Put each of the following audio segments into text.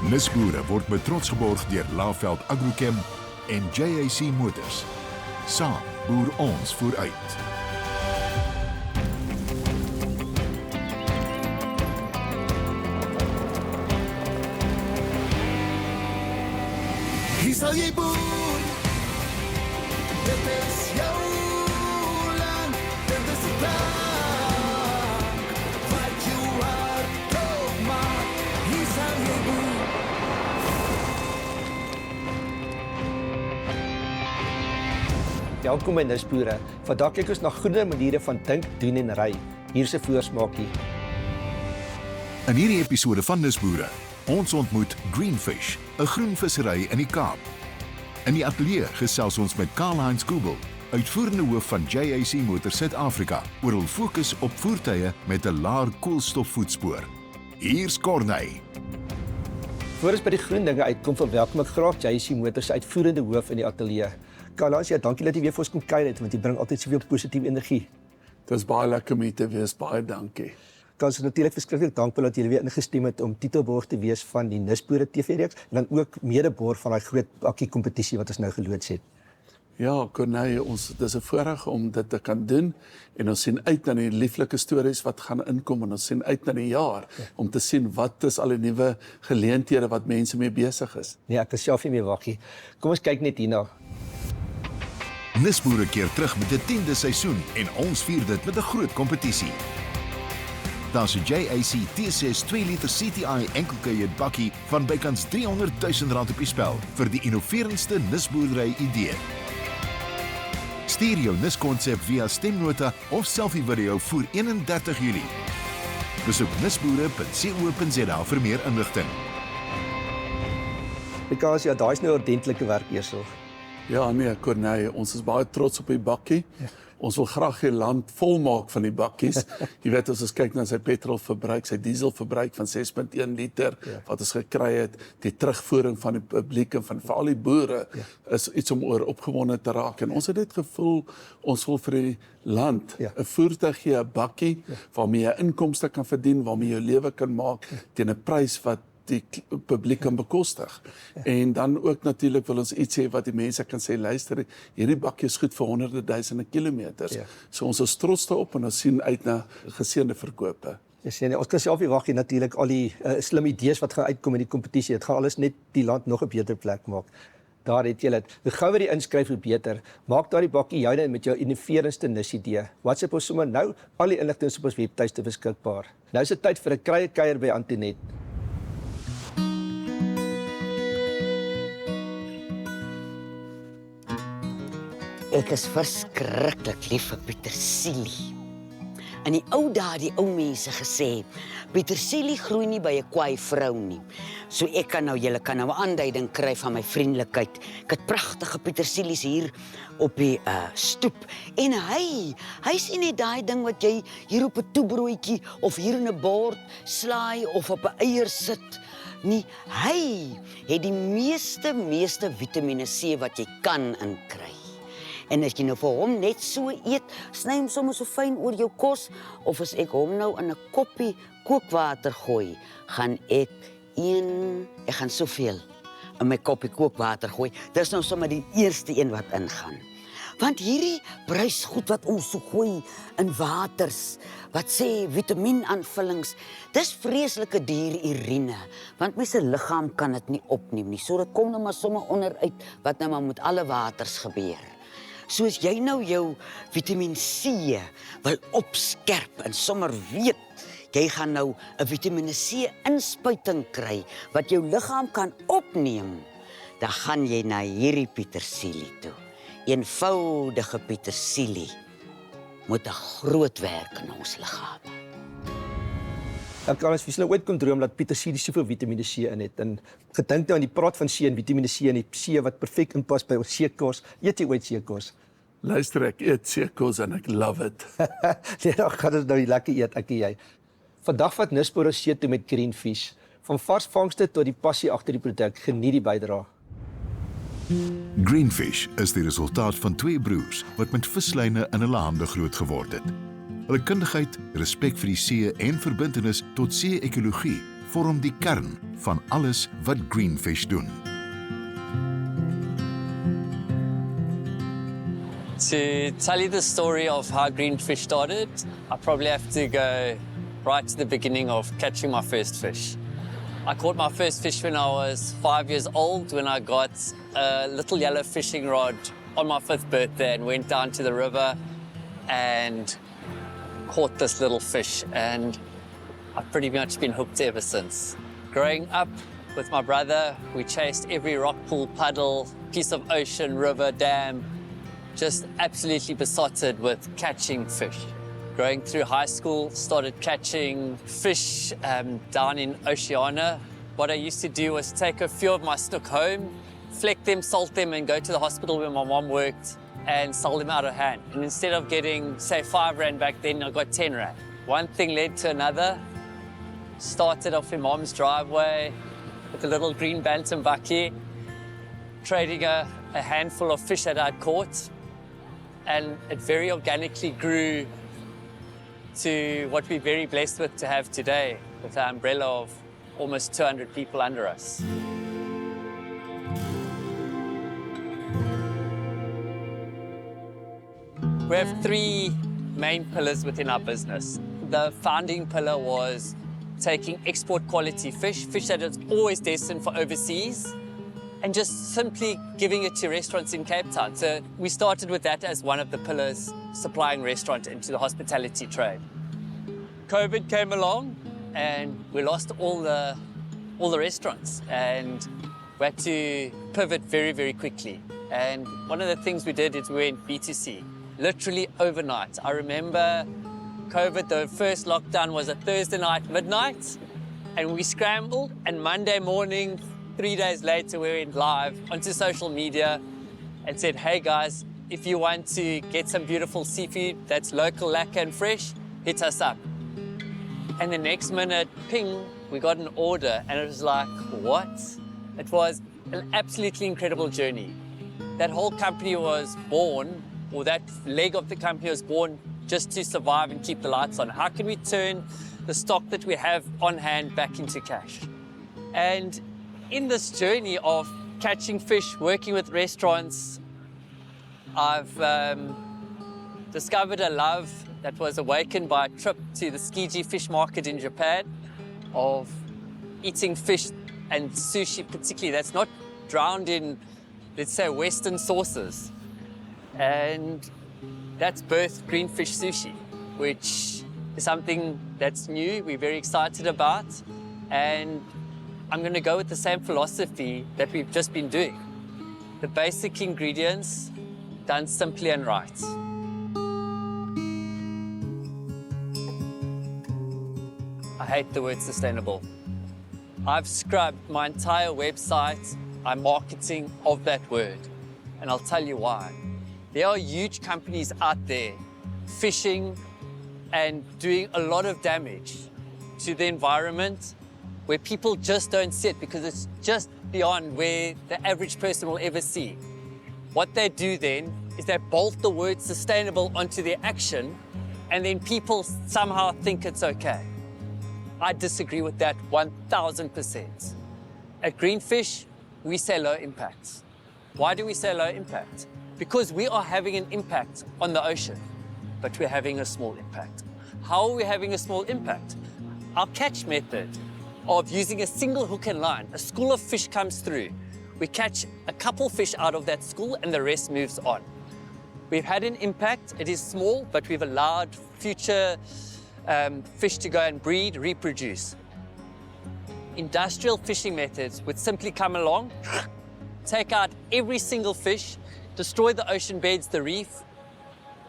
Nisboere word met trots geborg deur Laveld Agrochem en JAC Motors. Saam boer ons vooruit. Hier sal jy boer, dit is jou land, dit is die plek, wat jou hart dood maak, hier sal jy boer. Welkom by Nisboere. Vandag kyk ons na groener maniere van dink, doen en ry. Hier is 'n voorsmaakie. In hierdie episode van Nisboere, ons ontmoet Greenfish, 'n groenvissery in die Kaap. In die ateljee gesels ons met Karl-Heinz Kugel, uitvoerende hoof van JAC Motors Suid-Afrika, oor hul fokus op voertuie met 'n laer koolstofvoetspoor. Hier's Corneille. Voor ons by die groen dinge uitkom, verwelkom ek graag JAC Motors se uitvoerende hoof in die ateljee. Karl-Heinz, ja, dankie dat jy weer vir ons kom kuier het, want jy bring altyd soveel positiewe energie. Dit is baie lekker om hier te wees, baie dankie. Ons is natuurlik verskriklik dankbaar dat julle weer ingestem het om titelborg te wees van die Nisboere TV-reeks en dan ook medeborg van daai groot bakkie kompetisie wat ons nou geloods het. Ja, Corneille, dit is 'n voorreg om dit te kan doen en ons sien uit na die lieflike stories wat gaan inkom en ons sien uit na die jaar om te sien wat is al die nuwe geleenthede wat mense mee besig is. Nee, ek kan self nie meer wag nie. Kom ons kyk net hierna. Nisboere keer terug met 'n 10de seisoen en ons vier dit met 'n groot kompetisie. Daar's 'n JAC T6 2 liter CTI enkelkajuit bakkie van bykans R300 000 op die spel vir die innoverendste nisboerdery idee. Stuur jou niskonsep via stemnota of selfie video voor 31 Julie. Besoek nisboere.co.za vir meer inligting. Because ja, daai is nou ordentlike werk hiersel. Ja, nee, Corneille, ons is baie trots op die bakkie. Ja. Ons wil graag die land volmaak van die bakkies. Jy weet, as ons kyk na sy petrolverbruik, sy dieselverbruik van 6.1 liter, wat ons gekry het, die terugvoering van die publiek en van veral die boere, is iets om oor opgewonde te raak. En ons het dit gevoel, ons wil vir die land 'n voertuig gee, 'n bakkie, waarmee jy inkomste kan verdien, waarmee jy jou lewe kan maak, teen 'n prys wat die publiek kan bekostig. En dan ook natuurlik wil ons iets hê wat die mense kan sê, luister, hierdie bakkie is goed vir honderde duisende kilometers. So ons is trots daarop en ons sien uit na geseënde verkope. Ons kan self nie wag nie, natuurlik al die slim idees wat gaan uitkom in die kompetisie. Dit gaan alles net die land nog 'n beter plek maak. Daar het julle dit. Hoe gouer jy inskryf, hoe beter. Maak daardie bakkie joune met jou innoverendste nisidee. WhatsApp ons sommer nou, al die inligting is op ons webtuiste beskikbaar. Nou is dit tyd vir 'n kuier by Antoinette. Ek is verskriklik lief vir petersilie. In die ou dae het die ou mense gesê, petersilie groei nie by 'n kwaai vrou nie. So ek kan nou, julle kan nou 'n aanduiding kry van my vriendelikheid. Ek het pragtige petersilies hier op die stoep. En hy sien net daai ding wat jy hier op 'n toebroodjie of hier in 'n bord slaai of op 'n eier sit. Nee, hy het die meeste Vitamiene C wat jy kan inkry. En as jy nou vir hom net so eet, sny hom sommer so fyn oor jou kos, of as ek hom nou in 'n koppie kookwater gooi, gaan ek gaan soveel in my koppie kookwater gooi. Dis nou sommer die eerste een wat ingaan. Want hierdie bruisgoed wat ons so gooi in waters, wat sê vitamienaanvullings, dis vreeslike duur urine, want my se liggaam kan dit nie opneem nie. So dit kom nou maar sommer onderuit wat nou maar met alle waters gebeur. Soos jy nou jou Vitamiin C wil opskerp en sommer weet, jy gaan nou 'n Vitamiin C inspuiting kry wat jou liggaam kan opneem, dan gaan jy na hierdie petersilie toe. Eenvoudige petersilie moet 'n groot werk in ons liggaam. Dan kan ons nou ooit kon droom dat petersilie soveel Vitamiene C in het. En gedink nou aan die praat van C en Vitamiene C en die C wat perfek inpas by ons seekos. Eet jy ooit seekos? Luister, ek eet seekos en ek love it. Nee, dan gaan ons nou lekker eet, ek en jy. Vandag vat Nisboere see toe met Greenfish. Van vars vangste tot die passie agter die produk, geniet die bydrae. Greenfish is die resultaat van twee broers wat met vislyne in hulle hande groot geword het. Hulle kundigheid, respek vir die see en verbintenis tot see-ekologie vorm die kern van alles wat Greenfish doen. To tell you the story of how Greenfish started, I probably have to go right to the beginning of catching my first fish. I caught my first fish when I was 5 years old, when I got a little yellow fishing rod on my 5th birthday and went down to the river and caught this little fish, and I've pretty much been hooked ever since. Growing up with my brother, we chased every rock pool, puddle, piece of ocean, river, dam, just absolutely besotted with catching fish. Going through high school, started catching fish down in Oceania. What I used to do was take a few of my snook home, fleck them, salt them, and go to the hospital where my mom worked and sell them out of hand. And instead of getting, say, 5 rand back then, I got 10 rand. One thing led to another. Started off in mom's driveway with a little green bantam bakkie, trading a handful of fish that I'd caught. And it very organically grew to what we're very blessed with to have today, with an umbrella of almost 200 people under us. We have 3 main pillars within our business. The founding pillar was taking export quality fish that is always destined for overseas, and just simply giving it to restaurants in Cape Town. So we started with that as one of the pillars, supplying restaurant into the hospitality trade. COVID came along and we lost all the restaurants, and we had to pivot very, very quickly. And one of the things we did is we went B2C, literally overnight. I remember COVID, the first lockdown was a Thursday night, midnight, and we scrambled, and Monday morning, 3 days later, we went live onto social media and said, hey guys, if you want to get some beautiful seafood that's local, lacquer and fresh, hit us up. And the next minute, ping, we got an order, and it was like, what? It was an absolutely incredible journey. That whole company was born, or that leg of the company was born just to survive and keep the lights on. How can we turn the stock that we have on hand back into cash? And in this journey of catching fish, working with restaurants, I've discovered a love that was awakened by a trip to the Tsukiji fish market in Japan, of eating fish and sushi particularly that's not drowned in, let's say, Western sauces. And that's birthed Greenfish Sushi, which is something that's new, we're very excited about, and I'm going to go with the same philosophy that we've just been doing. The basic ingredients done simply and right. I hate the word sustainable. I've scrubbed my entire website, my marketing of that word, and I'll tell you why. There are huge companies out there fishing and doing a lot of damage to the environment, where people just don't see it because it's just beyond where the average person will ever see. What they do then is they bolt the word sustainable onto their action, and then people somehow think it's okay. I disagree with that 1000%. At Greenfish, we say low impact. Why do we say low impact? Because we are having an impact on the ocean, but we're having a small impact. How are we having a small impact? Our catch method of using a single hook and line, a school of fish comes through. We catch a couple fish out of that school and the rest moves on. We've had an impact. It is small, but we've allowed future fish to go and breed, reproduce. Industrial fishing methods would simply come along, take out every single fish, destroy the ocean beds, the reef,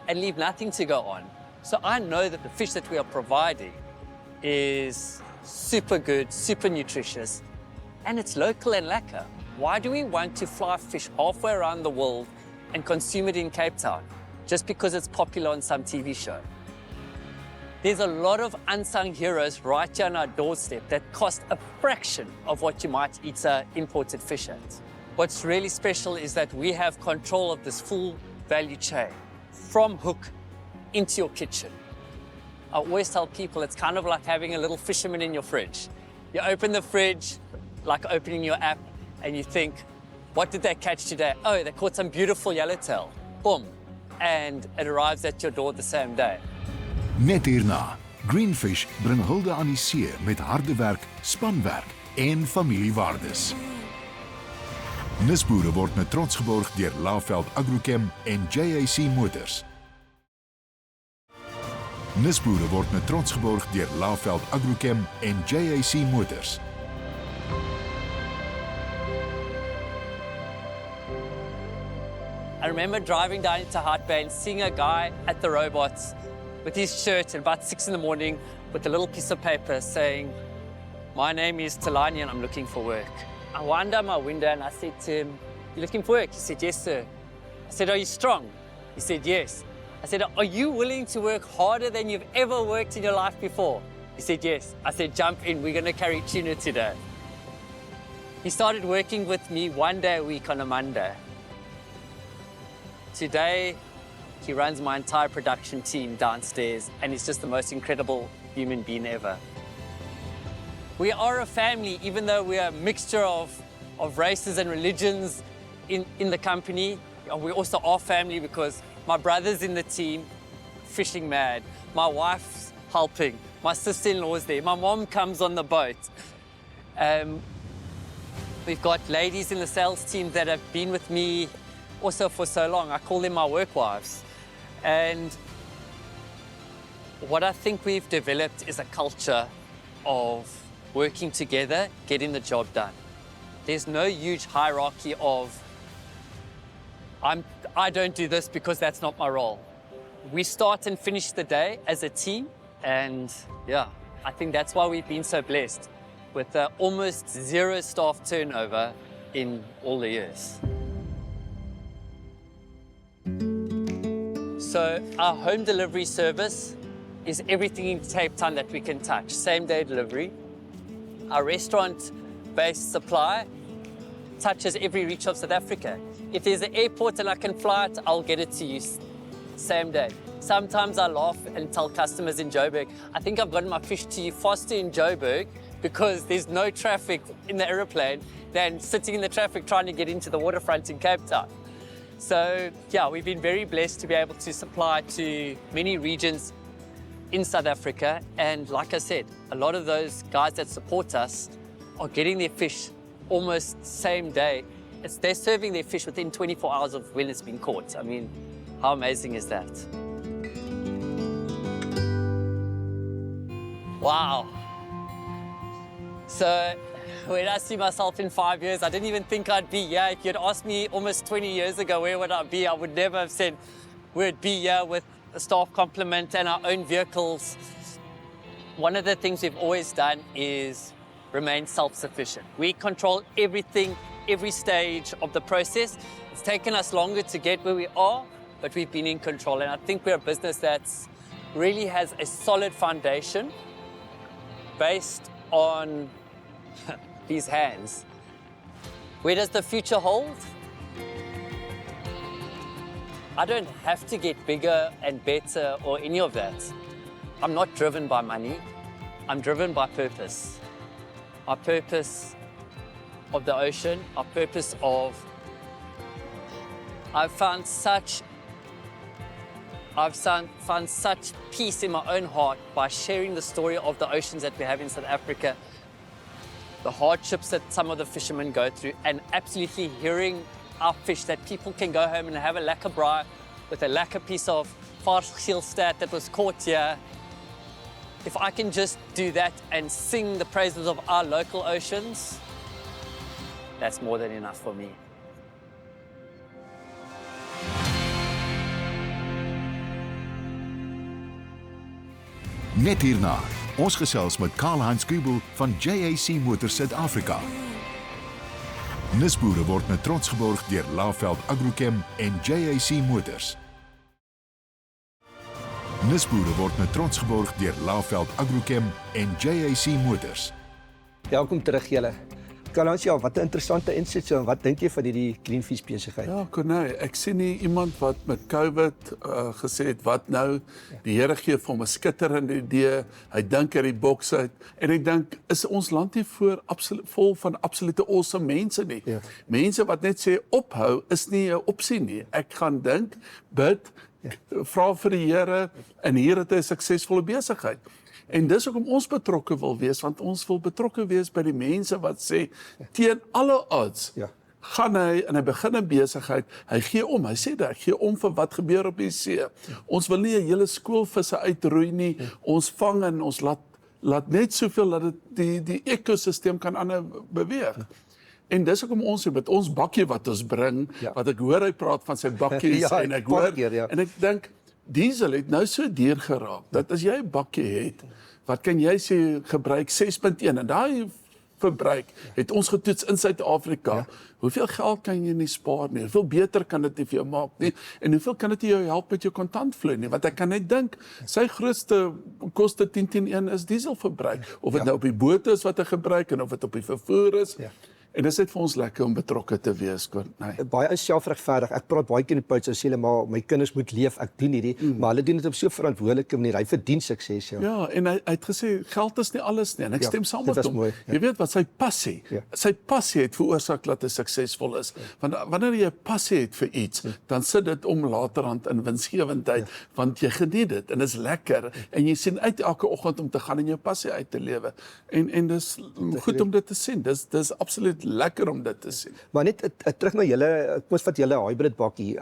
and leave nothing to go on. So I know that the fish that we are providing is super good, super nutritious, and it's local and lacquer. Why do we want to fly fish halfway around the world and consume it in Cape Town just because it's popular on some TV show? There's a lot of unsung heroes right here on our doorstep that cost a fraction of what you might eat imported fish at. What's really special is that we have control of this full value chain, from hook into your kitchen. I always tell people it's kind of like having a little fisherman in your fridge. You open the fridge, like opening your app, and you think, what did they catch today? Oh, they caught some beautiful yellowtail. Boom. And it arrives at your door the same day. Net hierna, Greenfish bring hulde aan die see met harde werk, spanwerk en familiewaardes. Nisboere word met trots geborg deur Laveld Agrochem en JAC Motors. Nisboere word met trots geborg deur Laveld Agrochem en JAC Motors. I remember driving down into Hart Bay and seeing a guy at the robots with his shirt at about 6 in the morning with a little piece of paper saying, "My name is Talani and I'm looking for work." I wound down my window and I said to him, "You looking for work?" He said, "Yes, sir." I said, "Are you strong?" He said, "Yes." I said, "Are you willing to work harder than you've ever worked in your life before?" He said, "Yes." I said, "Jump in, we're going to carry tuna today." He started working with me 1 day a week on a Monday. Today, he runs my entire production team downstairs and he's just the most incredible human being ever. We are a family, even though we are a mixture of races and religions in the company. We also are family because my brother's in the team, fishing mad. My wife's helping. My sister-in-law's there. My mom comes on the boat. We've got ladies in the sales team that have been with me also for so long. I call them my work wives. And what I think we've developed is a culture of working together, getting the job done. There's no huge hierarchy of, I don't do this because that's not my role. We start and finish the day as a team, and yeah, I think that's why we've been so blessed with almost zero staff turnover in all the years. So our home delivery service is everything in Cape Town that we can touch, same day delivery. Our restaurant-based supply touches every reach of South Africa. If there's an airport and I can fly it, I'll get it to you same day. Sometimes I laugh and tell customers in Joburg, I think I've gotten my fish to you faster in Joburg because there's no traffic in the aeroplane than sitting in the traffic trying to get into the waterfront in Cape Town. So yeah, we've been very blessed to be able to supply to many regions in South Africa. And like I said, a lot of those guys that support us are getting their fish almost same day. They're serving their fish within 24 hours of when it's been caught. I mean, how amazing is that? Wow. So when I see myself in 5 years, I didn't even think I'd be here. If you'd asked me almost 20 years ago, where would I be? I would never have said we'd be here with a staff complement and our own vehicles. One of the things we've always done is remain self-sufficient. We control everything, every stage of the process. It's taken us longer to get where we are, but we've been in control. And I think we're a business that really has a solid foundation based on these hands. Where does the future hold? I don't have to get bigger and better or any of that. I'm not driven by money. I'm driven by purpose. Our purpose of the ocean, our purpose of... I've found such peace in my own heart by sharing the story of the oceans that we have in South Africa, the hardships that some of the fishermen go through, and absolutely hearing our fish that people can go home and have a lekker braai with a lekker piece of varsgeelstad that was caught here. If I can just do that and sing the praises of our local oceans, that's more than enough for me. Net hierna, ons gesels met Karl-Heinz Kübel van JAC Motors Suid-Afrika. Nisboere word met trots geborg deur Laveld Agrochem en JAC Motors. Nisboere word met trots geborg deur Laveld Agrochem en JAC Motors. Welkom terug julle. Karl-Hans, wat 'n interessante insit so, en wat dink jy van hierdie Greenfish besigheid? Ja, Corneille, ek sien nie iemand wat met COVID gesê het, wat nou, die Here gee vir hom 'n skitterende idee, hy dink uit die boks uit, en ek dink, is ons land nie vol van absolute awesome mense nie. Ja. Mense wat net sê, ophou, is nie 'n opsie nie. Ek gaan dink, bid, vra vir die Here, en hier het hy 'n suksesvolle besigheid. En dis hoekom ons betrokke wil wees, want ons wil betrokke wees by die mense wat sê, teen alle odds, Ja. gaan hy en hy begin 'n besigheid, hy gee om, hy sê dat, hy gee om vir wat gebeur op die see. Ons wil nie 'n hele skool visse uitroei nie, ons vang en ons laat net soveel dat dit die ekosisteem kan aanhou beweeg. En dis hoekom ons met ons bakkie wat ons bring, wat ek hoor hy praat van sy bakkies, Ja, en ek hoor, keer, ja. en ek dink, diesel het nou so duur geraak, dat as jy 'n bakkie het, wat kan jy sê, gebruik 6.1, en daai verbruik het ons getoets in Suid-Afrika. Hoeveel geld kan jy nie spaar nie? Hoeveel beter kan dit nie vir jou maak nie? En hoeveel kan dit jou help met jou kontantvloei nie? Want ek kan net dink, sy grootste koste 10-10-1 is dieselverbruik. Of dit nou op die boot is wat hy gebruik en of dit op die vervoer is. En dit is net vir ons lekker om betrokke te wees. Baie is selfregverdig. Ek praat baie keer in die pouts as hulle maar my kinders moet leef, ek doen hierdie, maar hulle doen dit op so 'n verantwoordelike manier. Hy verdien sukses, Ja, en hy het gesê geld is nie alles nie, en ek stem saam met hom. Jy weet wat, sy passie het veroorsaak dat hy suksesvol is. Want wanneer jy 'n passie het vir iets, dan sit dit om laterhand in winsgewendheid, want jy geniet dit en dit is lekker en jy sien uit elke oggend om te gaan en jou passie uit te lewe. En dis goed om dit te sien. Dis absoluut lekker om dit te sien. Maar net terug na julle, kom ons vat julle hybrid bakkie.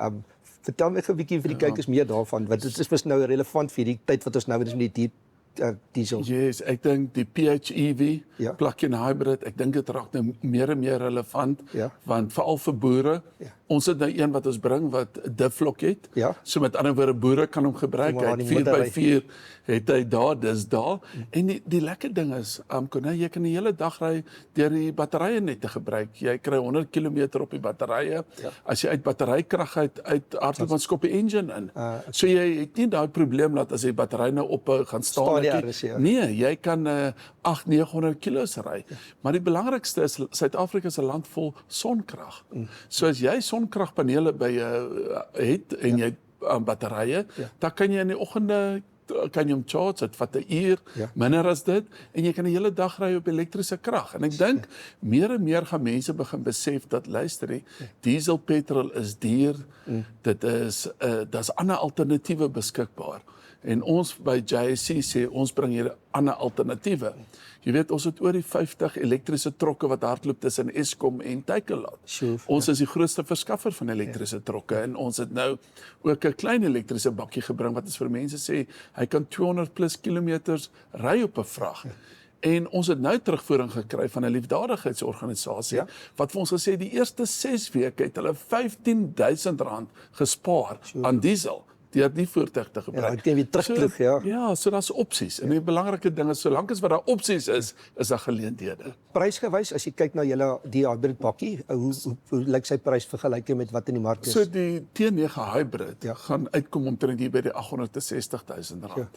Vertel my 'n bietjie vir die kykers meer daarvan, want dit is mos nou relevant vir die tyd wat ons nou is met die diesel. Yes, ek dink die PHEV, Ja. plug-in hybrid, ek dink dit raak nou meer en meer relevant, want veral vir boere, ons het nou een wat ons bring wat 'n difflok het, so met ander woorde boere kan hom gebruik, hy het 4x4 het hy daar, dis daar, en die lekker ding is, jy kan die hele dag ry deur die batterye net te gebruik, jy kry 100 km op die batterye, as jy uit batterykrag uit hardloop, dan skop die engine in, so jy het nie daai probleem dat as die battery nou op gaan staan, nee, jy kan 800-900 kilos ry, maar die belangrikste is, Suid-Afrika is 'n land vol sonkrag, so as jy sonkragpanele by het en jy batterye, dan kan jy in die oggende kan jy hom charge, dit vat 'n uur, minder as dit, en jy kan die hele dag ry op elektriese krag. En ek dink, meer en meer gaan mense begin besef dat, luister, diesel petrol is duur, dit is, daar's ander alternatiewe beskikbaar. En ons by JSC sê, ons bring hier ander alternatiewe. Jy weet, ons het oor die 50 elektriese trokke wat hardloop tussen Eskom en Takealot. Ons is die grootste verskaffer van elektriese trokke, en ons het nou ook 'n klein elektriese bakkie gebring, wat ons vir mense sê, hy kan 200+ kilometers ry op 'n vrag. En ons het nou terugvoering gekry van 'n liefdadigheidsorganisasie, wat vir ons gesê het, die eerste 6 weke het hulle R15.000 gespaar aan diesel, deur die voertuig te gebruik. Ja, ek kan weer terugploeg, Ja, so daar's opsies. En die belangrike ding is, solank as wat daar opsies is daar geleenthede. Prysgewys, as jy kyk na die hybrid bakkie, hoe lyk sy prys vergelyking met wat in die mark is? So die T9 hybrid gaan uitkom omtrent hier by die R860.000.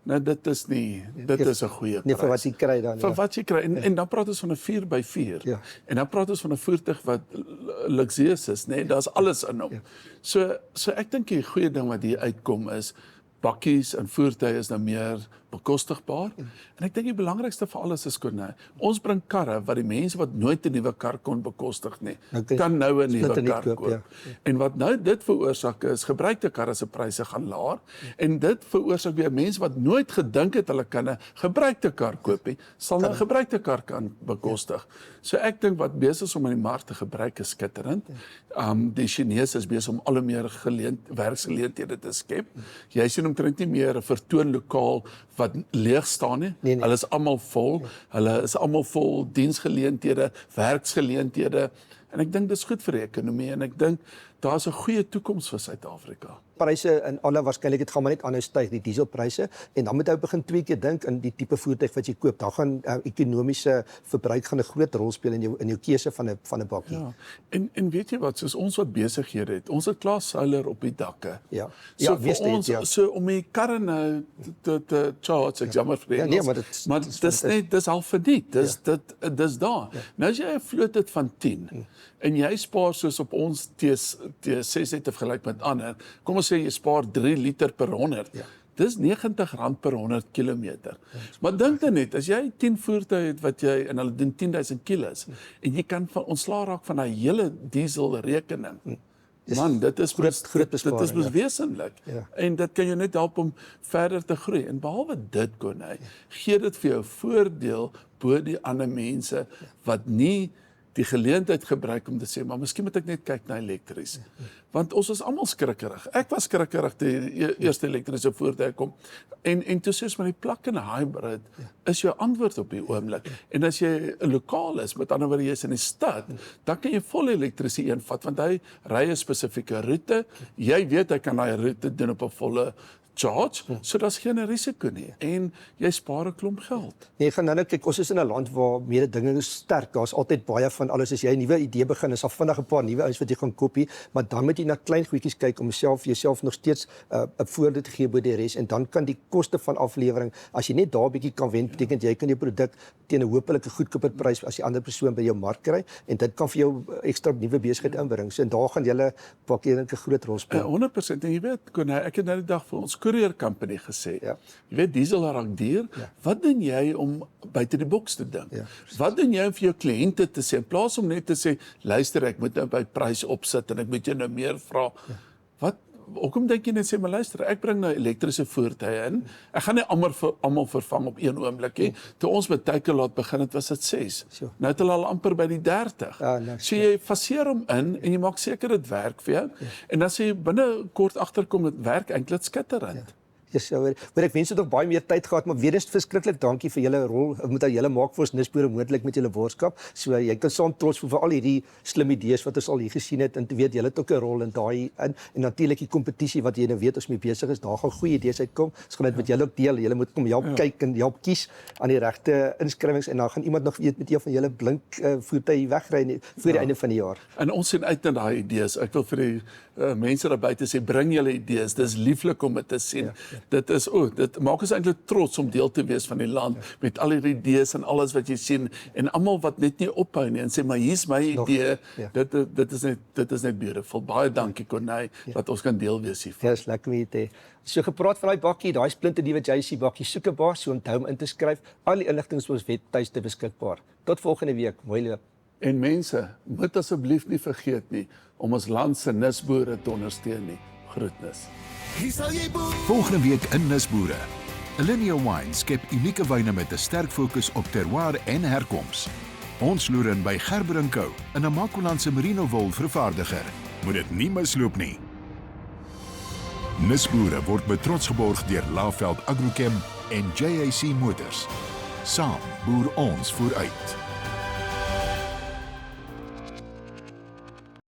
Nou dit is 'n goeie prys. Nee, vir wat jy kry dan. Vir wat jy kry, en dan praat ons van 'n 4x4. En dan praat ons van 'n voertuig wat luxueus is, daar's alles in hom. So ek dink die goeie ding wat hier uitkom is, bakkies en voertuie is nou meer bekostigbaar. En ek dink die belangrikste vir alles is, ons bring karre wat die mense wat nooit 'n nuwe kar kon bekostig nie, kan nou 'n nuwe kar koop. En wat nou dit veroorsaak is, gebruikte karre se pryse gaan laer, en dit veroorsaak weer mense wat nooit gedink het hulle kan 'n gebruikte kar koop nie, sal nou 'n gebruikte kar kan bekostig. So ek dink wat besig is om in die mark te gebruik is skitterend. Die Chinese is besig om al hoe meer werksgeleenthede te skep. Jy sien omtrent nie meer 'n vertoonlokaal wat leeg staan nie. Hulle is almal vol. Hulle is almal vol diensgeleenthede, werksgeleenthede. En ek dink dis goed vir die ekonomie en ek dink daar's 'n goeie toekoms vir Suid-Afrika. Pryse in alle waarskynlikheid gaan maar net aanhou styg, die dieselpryse, en dan moet jy begin twee keer dink in die tipe voertuig wat jy koop. Dan gaan ekonomiese verbruik gaan 'n groot rol speel in jou keuse van 'n bakkie. Ja. En weet jy wat, soos ons wat besighede het, ons het klaar solar op die dakke. Ja. So Ja, vir wees dit, ons, ja. so om die karre nou te charge, ek jammer vir die Ja, nee, Engels, maar dit- maar dis net, dis al verniet, dis daar. Nou as jy 'n vloot het van 10, en jy spaar soos op ons T6 net vergelyk met ander, kom ons sê jy spaar 3 liter per 100, dis R90 per 100 kilometer. Maar dink dan net, as jy 10 voertuie het wat jy, en hulle doen 10,000 kilos, en jy kan ontslaa raak van 'n hele diesel rekening. Man, dit is groot besparing, dit is wesenlik. Ja. En dit kan jou net help om verder te groei. En behalwe dit, Konay, gee dit vir jou voordeel bo die ander mense wat nie die geleentheid gebruik om te sê, maar miskien moet ek net kyk na elektries. Want ons is almal skrikkerig. Ek was skrikkerig toe die eerste elektriese voertuig kom. En toe sê ons maar die plug-in hybrid is jou antwoord op die oomblik. En as jy 'n lokaal is, met ander woorde jy is in die stad, dan kan jy vol elektriese een vat want hy ry 'n spesifieke roete. Jy weet hy kan daai roete doen op 'n volle charge, so daar's geen risiko nie. En jy spaar 'n klomp geld. Nee, gaan nou kyk, ons is in 'n land waar mededinging is sterk. Daar's altyd baie van alles. As jy 'n nuwe idee begin, is daar vinnig 'n paar nuwe ouens wat jy gaan kopie, maar dan moet jy na klein goedjies kyk om jouself nog steeds 'n voordeel te gee bo die res, en dan kan die koste van aflewering, as jy net daar 'n bietjie kan wen, beteken jy kan jou produk teen 'n hopelik 'n goedkoper prys as die ander persoon by jou mark kry, en dit kan vir jou ekstra nuwe besigheid inbring. So en daar gaan julle bakkie dink 'n groot rol speel. 100%. En jy weet, Konay, ek het nou die dag vir ons courier company gesê. Ja. Jy weet diesel raak duur. Wat doen jy om buite die boks te dink? Ja. Wat doen jy om vir jou kliënte te sê in plaas om net te sê, luister, ek moet nou by prys opsit en ek moet jou nou meer vra. Wat hoekom dink jy net sê, maar luister, ek bring nou elektriese voertuie in. Ek gaan nie almal vervang op een oomblik nie. Toe ons met Takealot begin het, was dit 6. So. Nou het hulle al amper by die 30. Ja, nice. So jy faseer hom in en jy maak seker dit werk vir jou. En dan sê jy binne kort agterkom dit werk eintlik skitterend. Maar ek wens jy het nog baie meer tyd gehad, maar weer eens verskriklik dankie vir julle rol. Ek moet aan julle maak vir ons Nisboere moontlik met julle borgskap. So jy kan saam trots voel vir al hierdie slim idees wat ons al hier gesien het, en te weet julle het ook 'n rol in daai in, en natuurlik die kompetisie wat jy nou weet ons mee besig is. Daar gaan goeie idees uitkom. Ons gaan dit met julle ook deel. Julle moet kom help kyk en help kies aan die regte inskrywings, en dan gaan iemand nog weet met een van julle blink voertuie wegry voor die einde van die jaar. En ons sien uit na daai idees. Ek wil vir die mense daar buite sê, bring julle idees. Dis lieflik om dit te sien. Dit is dit maak ons eintlik trots om deel te wees van die land met al hierdie idees en alles wat jy sien, en almal wat net nie ophou nie en sê maar hier's my idee. Dit is net beautiful. Baie dankie Konay dat ons kan deel wees hiervan. Ja, is lekker om hier te hê. So gepraat van daai bakkie, daai splinte nuwe JC bakkie, soek 'n baas, so onthou om in te skryf. Al die inligting is op ons webtuiste beskikbaar. Tot volgende week. Mooi loop. En mense, moet asseblief nie vergeet nie om ons land se nisboere te ondersteun nie. Groetnis. Hier sal jy boer. Volgende week in Nisboere. Alinea Wine skep unieke wyne met 'n sterk fokus op terroir en herkoms. Ons loer in by Gerber & Co, 'n Namakolandse merino wol vervaardiger. Moet dit nie misloop nie. Nisboere word met trots geborg deur Laveld Agrochem en JAC Motors. Saam boer ons vooruit.